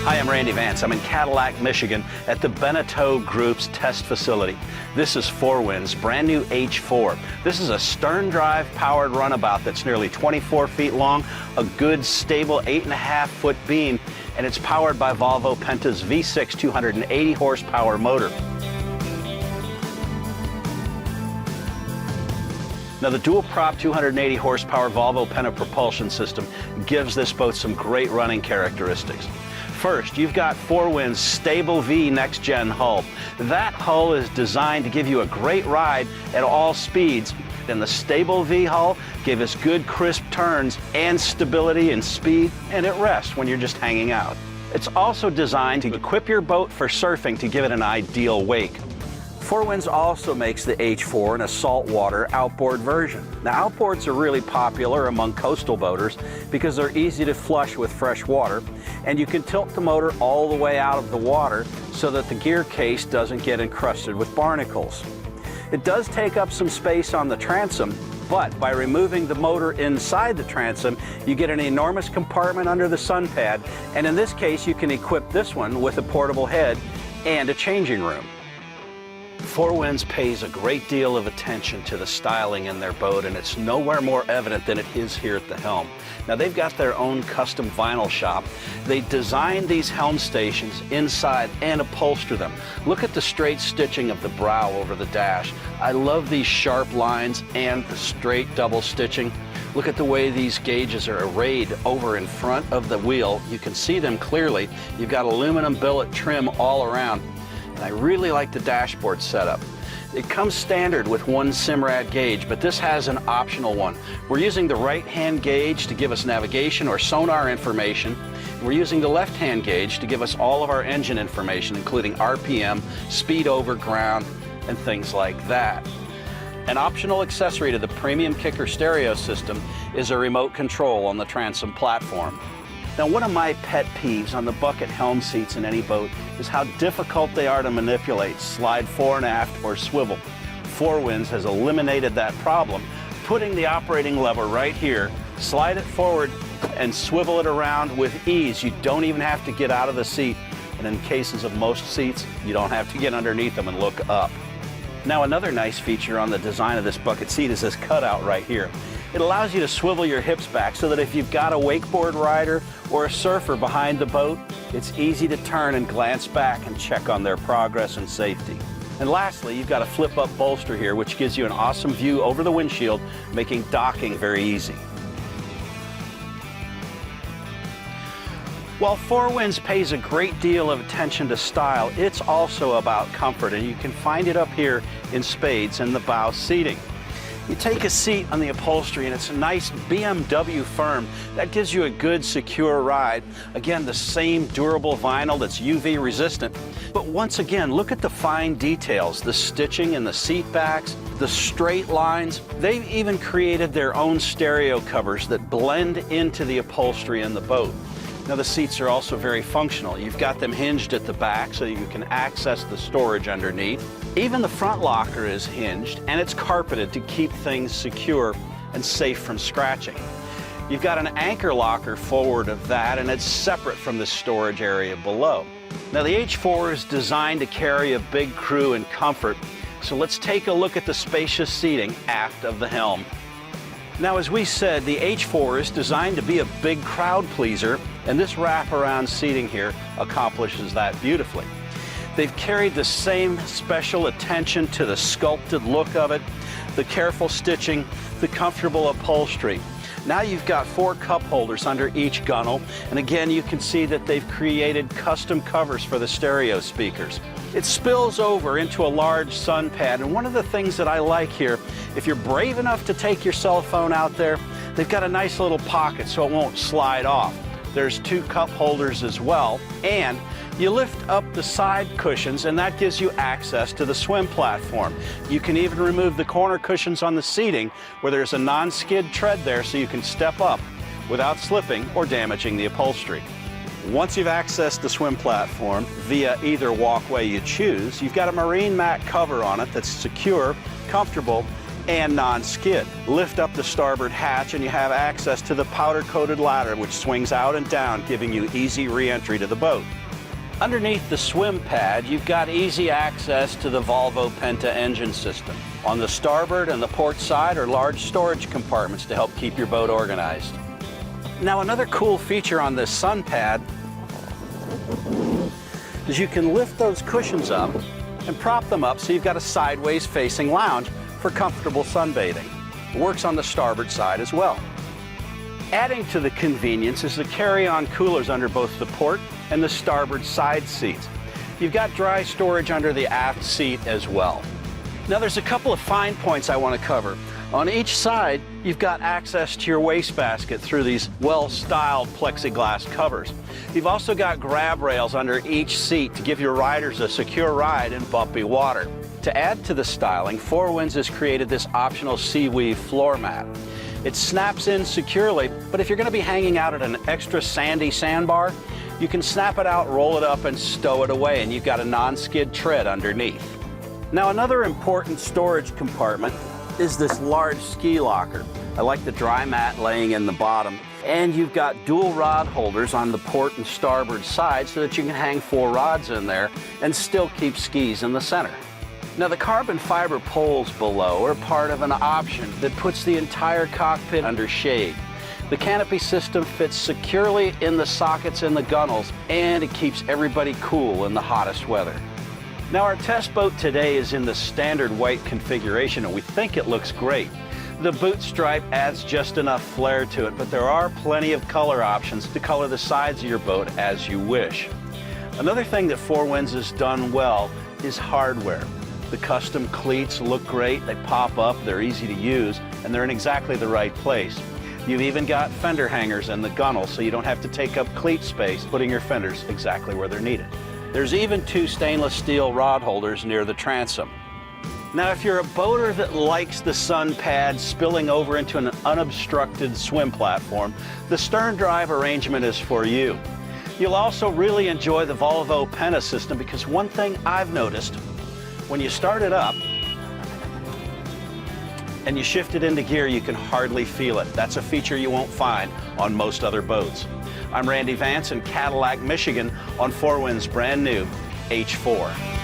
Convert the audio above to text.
Hi, I'm Randy Vance. I'm in Cadillac, Michigan at the Beneteau Group's test facility. This is 4Wind's brand new H4. This is a stern-drive powered runabout that's nearly 24 feet long, a good stable 8.5-foot beam, and it's powered by Volvo Penta's V6 280 horsepower motor. Now, the dual-prop 280 horsepower Volvo Penta propulsion system gives this boat some great running characteristics. First, you've got 4Wind's Stable V next-gen hull. That hull is designed to give you a great ride at all speeds, and the Stable V hull gives us good crisp turns and stability and speed and at rest when you're just hanging out. It's also designed to equip your boat for surfing to give it an ideal wake. 4Winds also makes the H4 in a saltwater outboard version. Now, outboards are really popular among coastal boaters because they're easy to flush with fresh water, and you can tilt the motor all the way out of the water so that the gear case doesn't get encrusted with barnacles. It does take up some space on the transom, but by removing the motor inside the transom, you get an enormous compartment under the sun pad, and in this case, you can equip this one with a portable head and a changing room. 4Winds pays a great deal of attention to the styling in their boat, and it's nowhere more evident than it is here at the Helm. Now, they've got their own custom vinyl shop. They designed these Helm stations inside and upholster them. Look at the straight stitching of the brow over the dash. I love these sharp lines and the straight double stitching. Look at the way these gauges are arrayed over in front of the wheel. You can see them clearly. You've got aluminum billet trim all around. And I really like the dashboard setup. It comes standard with one Simrad gauge, but this has an optional one. We're using the right-hand gauge to give us navigation or sonar information. We're using the left-hand gauge to give us all of our engine information, including RPM, speed over ground, and things like that. An optional accessory to the premium kicker stereo system is a remote control on the transom platform. Now, one of my pet peeves on the bucket Helm seats in any boat is how difficult they are to manipulate, slide fore and aft, or swivel. 4Winds has eliminated that problem, putting the operating lever right here, slide it forward, and swivel it around with ease. You don't even have to get out of the seat, and in cases of most seats, you don't have to get underneath them and look up. Now, another nice feature on the design of this bucket seat is this cutout right here. It allows you to swivel your hips back so that if you've got a wakeboard rider or a surfer behind the boat, it's easy to turn and glance back and check on their progress and safety. And lastly, you've got a flip-up bolster here, which gives you an awesome view over the windshield, making docking very easy. While 4Winds pays a great deal of attention to style, it's also about comfort, and you can find it up here in spades in the bow seating. You take a seat on the upholstery, and it's a nice BMW firm. That gives you a good, secure ride. Again, the same durable vinyl that's UV resistant. But once again, look at the fine details, the stitching in the seat backs, the straight lines. They've even created their own stereo covers that blend into the upholstery in the boat. Now, the seats are also very functional. You've got them hinged at the back so you can access the storage underneath. Even the front locker is hinged, and it's carpeted to keep things secure and safe from scratching. You've got an anchor locker forward of that, and it's separate from the storage area below. Now, the H4 is designed to carry a big crew in comfort, so let's take a look at the spacious seating aft of the Helm. Now, as we said, the H4 is designed to be a big crowd pleaser, and this wraparound seating here accomplishes that beautifully. They've carried the same special attention to the sculpted look of it, the careful stitching, the comfortable upholstery. Now you've got 4 cup holders under each gunnel, and again you can see that they've created custom covers for the stereo speakers. It spills over into a large sun pad, and one of the things that I like here, if you're brave enough to take your cell phone out there, they've got a nice little pocket so it won't slide off. There's 2 cup holders as well, and you lift up the side cushions, and that gives you access to the swim platform. You can even remove the corner cushions on the seating where there's a non-skid tread there so you can step up without slipping or damaging the upholstery. Once you've accessed the swim platform via either walkway you choose, you've got a marine mat cover on it that's secure, comfortable, and non-skid. Lift up the starboard hatch and you have access to the powder-coated ladder which swings out and down, giving you easy re-entry to the boat. Underneath the swim pad, you've got easy access to the Volvo Penta engine system. On the starboard and the port side are large storage compartments to help keep your boat organized. Now, another cool feature on this sun pad is you can lift those cushions up and prop them up so you've got a sideways facing lounge for comfortable sunbathing. It works on the starboard side as well. Adding to the convenience is the carry-on coolers under both the port and the starboard side seats. You've got dry storage under the aft seat as well. Now, there's a couple of fine points I want to cover. On each side, you've got access to your wastebasket through these well-styled plexiglass covers. You've also got grab rails under each seat to give your riders a secure ride in bumpy water. To add to the styling, Four Winds has created this optional sea-weave floor mat. It snaps in securely, but if you're going to be hanging out at an extra sandy sandbar, you can snap it out, roll it up, and stow it away, and you've got a non-skid tread underneath. Now, another important storage compartment is this large ski locker. I like the dry mat laying in the bottom, and you've got dual rod holders on the port and starboard side so that you can hang 4 rods in there and still keep skis in the center. Now, the carbon fiber poles below are part of an option that puts the entire cockpit under shade. The canopy system fits securely in the sockets in the gunnels, and it keeps everybody cool in the hottest weather. Now, our test boat today is in the standard white configuration, and we think it looks great. The boot stripe adds just enough flair to it, but there are plenty of color options to color the sides of your boat as you wish. Another thing that Four Winds has done well is hardware. The custom cleats look great, they pop up, they're easy to use, and they're in exactly the right place. You've even got fender hangers in the gunnel, so you don't have to take up cleat space, putting your fenders exactly where they're needed. There's even 2 stainless steel rod holders near the transom. Now, if you're a boater that likes the sun pad spilling over into an unobstructed swim platform, the sterndrive arrangement is for you. You'll also really enjoy the Volvo Penta system because one thing I've noticed, when you start it up and you shift it into gear, you can hardly feel it. That's a feature you won't find on most other boats. I'm Randy Vance in Cadillac, Michigan on Four Winds' brand new H4.